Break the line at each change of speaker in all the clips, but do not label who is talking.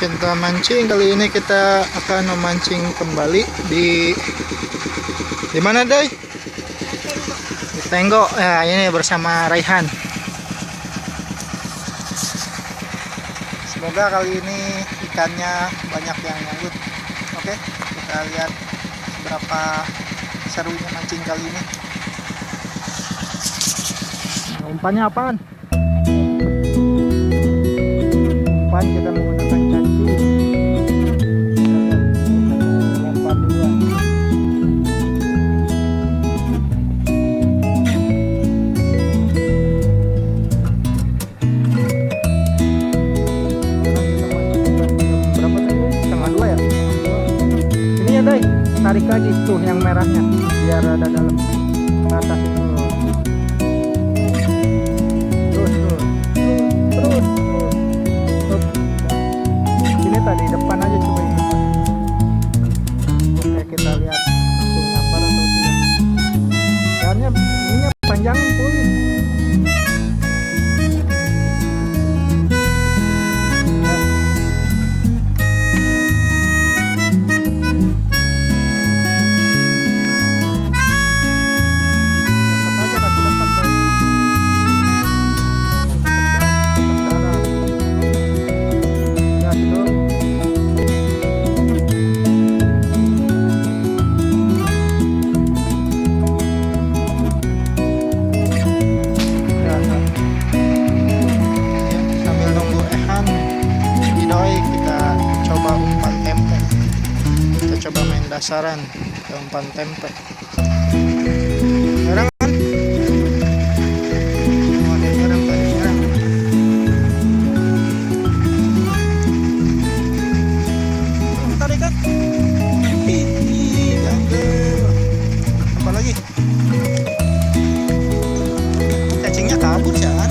Cinta mancing. Kali ini kita akan memancing kembali di mana, Day? Di Tenggok. Ya, ini bersama Raihan. Semoga kali ini ikannya banyak yang nyangkut. Oke, kita lihat seberapa serunya mancing kali ini. Umpannya apaan? Umpan kita menggunakan canci. Lempar duluan. Berapa tadi? Setengah 2 ya? Ini ya, Day. Tarik lagi tuh yang merahnya biar ada dalam ke atas itu. Tadi depan aja, coba ini depan. Oke, kita lihat langsung nyamper atau tidak. Soalnya ini panjangin pulih. Ya. Tetap aja kasih depan, Bang. Ya, gitu. Coba main dasaran ke umpan tempe. Sekarang kan? Oh, ada sekarang, Pak. Sekarang. Tarik kan? Ganggu. Apa lagi? Cacingnya kabur ya kan?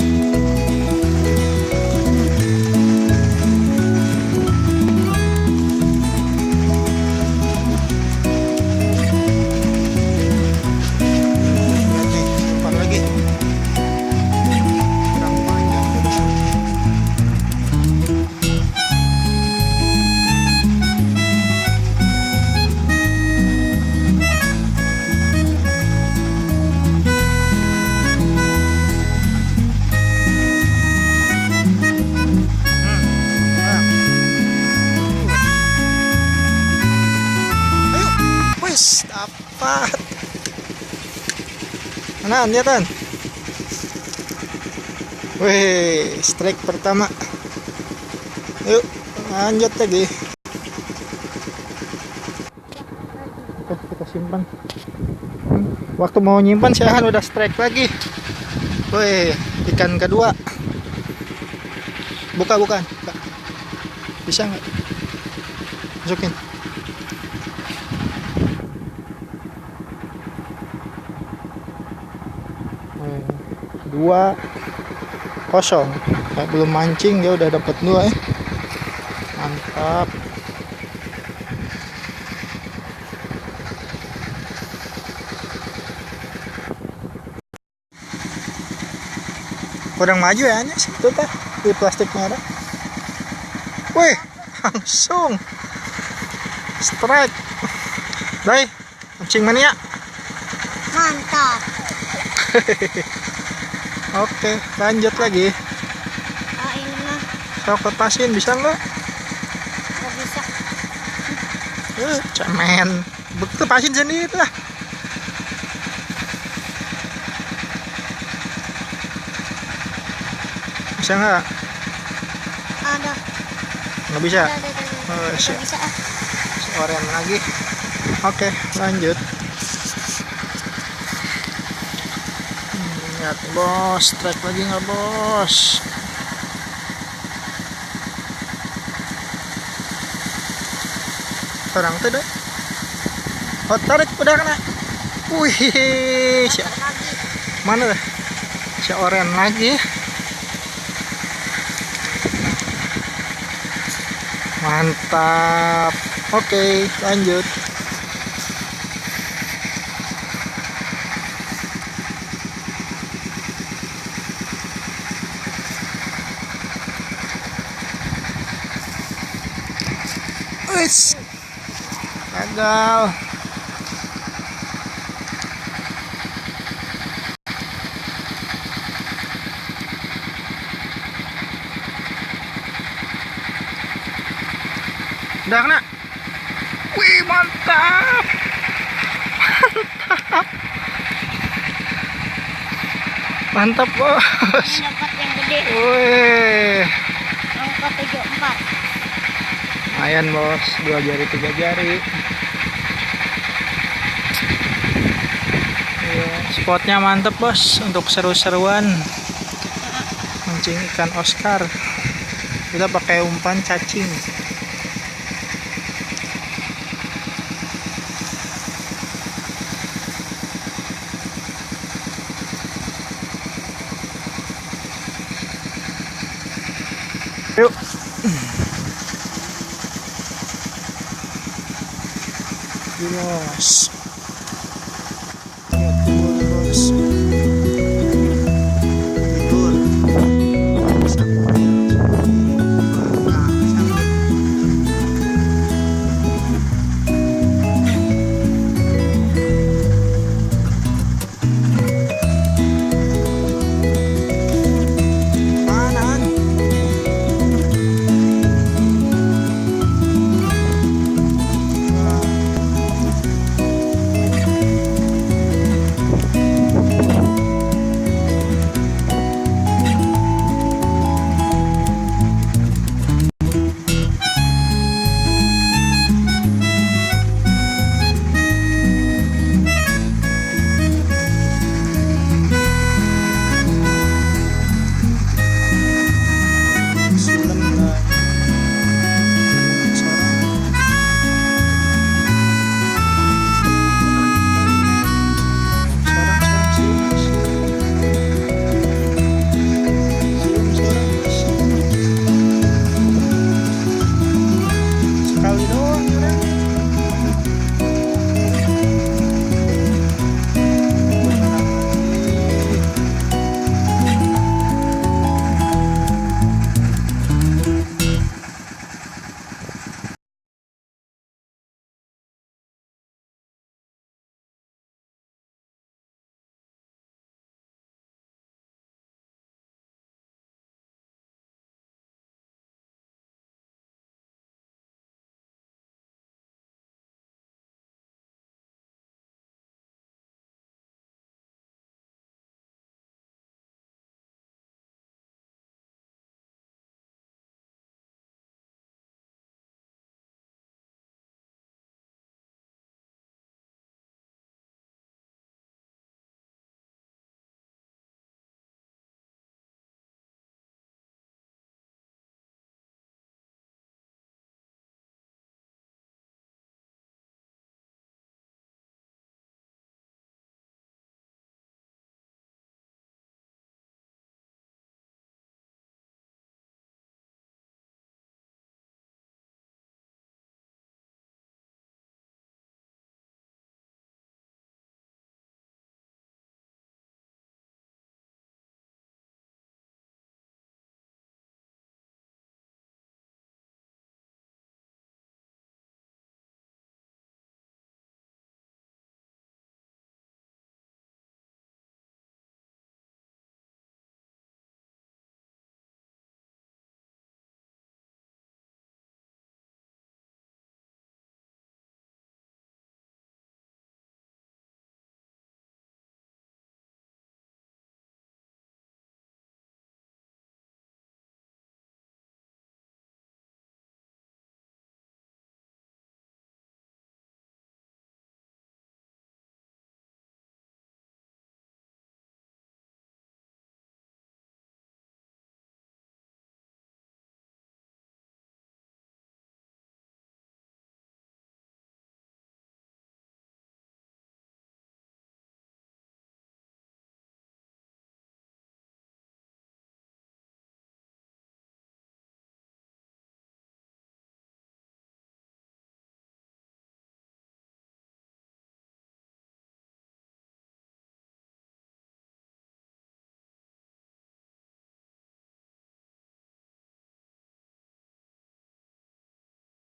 Dapat. Mana lihat? Wih, strike pertama. Yuk, lanjut lagi. Oke, kita simpan. Waktu mau nyimpan saya udah strike lagi. Wih, ikan kedua. Bukan. Bisa nggak? Masukin. 2-0. Belum mancing dia udah dapat 2 ya. Mantap. Kurang maju ya Anya situ teh di plastik merah. Wih, langsung strike. Day, mancing mania.
Mantap.
Oke, lanjut lagi.
Ini mah
Sok lepasin, bisa nggak?
nggak bisa.
Cemen. Lepasin sendiri lah. Bisa nggak?
Ada.
Nggak bisa.
Ada.
Oh,
Nggak bisa.
Oren lagi. Oke, lanjut. Lihat bos, strike lagi nggak bos? Sekarang tuh deh. Oh, tarik udah kena. Wih, mana dah? Si oren lagi. Mantap. Oke, lanjut. Wis. Gagal. Udah kena. Wih, mantap. Mantap. Mantap, Bos.
Ini dapat yang gede.
Wih.
Angka 74.
Lumayan, Bos. 2 jari 3 jari. Iya, spotnya mantep, Bos, untuk seru-seruan mancing ikan Oscar. Kita pakai umpan cacing. Yuk. Bos. Lihat, Bos.